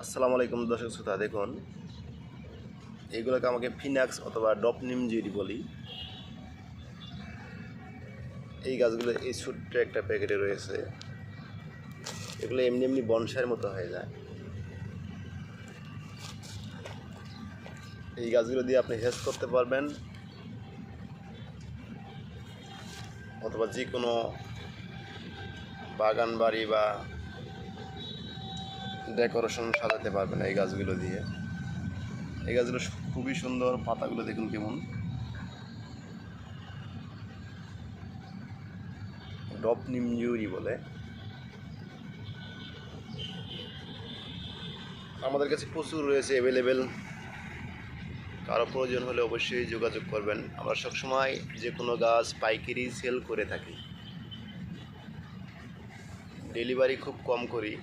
আসসালামু আলাইকুম দর্শক শ্রোতা, দেখুন এইগুলোকে আমাকে ফিনাক্স অথবা ডপ নিম জুই বলি। এই গাছগুলো এই ছোট্ট একটা প্যাকেটে রয়েছে। এগুলো এমনি এমনি বনসাইয়ের মতো হয়ে যায়। এই গাছগুলো দিয়ে আপনি হেজ করতে পারবেন অথবা যে কোনো বাগান বাড়ি বা ডেকোরেশন সাজাতে পারবেন এই গাছগুলো দিয়ে। এই গাছগুলো খুবই সুন্দর, পাতাগুলো দেখুন কেমন। ডপ নিম জুই বলে। আমাদের কাছে প্রচুর রয়েছে অ্যাভেলেবেল। কারো প্রয়োজন হলে অবশ্যই যোগাযোগ করবেন। আমরা সবসময় যে কোনো গাছ পাইকারি সেল করে থাকি, ডেলিভারি খুব কম করি।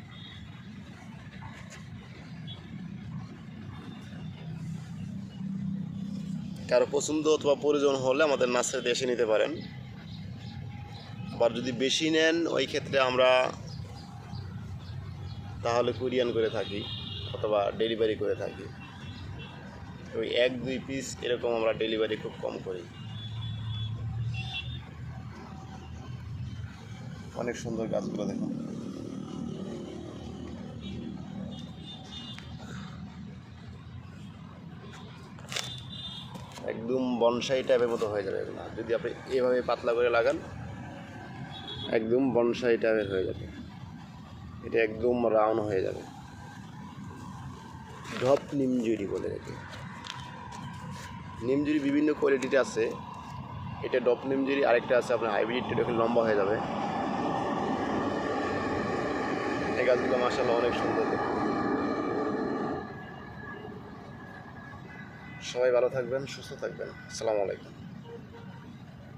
কারো পছন্দ অথবা প্রয়োজন হলে আমাদের নার্সারিতে এসে নিতে পারেন। আবার যদি বেশি নেন ওই ক্ষেত্রে আমরা তাহলে কুরিয়ান করে থাকি অথবা ডেলিভারি করে থাকি। ওই 1-2 পিস এরকম আমরা ডেলিভারি খুব কম করি। অনেক সুন্দর গাছগুলো দেখুন। একদম বনসাই টাইপের মতো হয়ে যাবে এগুলো যদি আপনি এভাবে পাতলা করে লাগান। একদম বনসাই টাইপের হয়ে যাবে, এটা একদম রাউন্ড হয়ে যাবে। ঢপ নিমজুরি বলে একে। নিমজুরি বিভিন্ন কোয়ালিটিতে আছে। এটা ডপ নিমজুরি, আরেকটা আছে আপনার হাইব্রিড, এটা একটু লম্বা হয়ে যাবে। এই গাছগুলো মাশাআল্লাহ অনেক সুন্দর। সবাই ভালো থাকবেন, সুস্থ থাকবেন। আসসালামু আলাইকুম।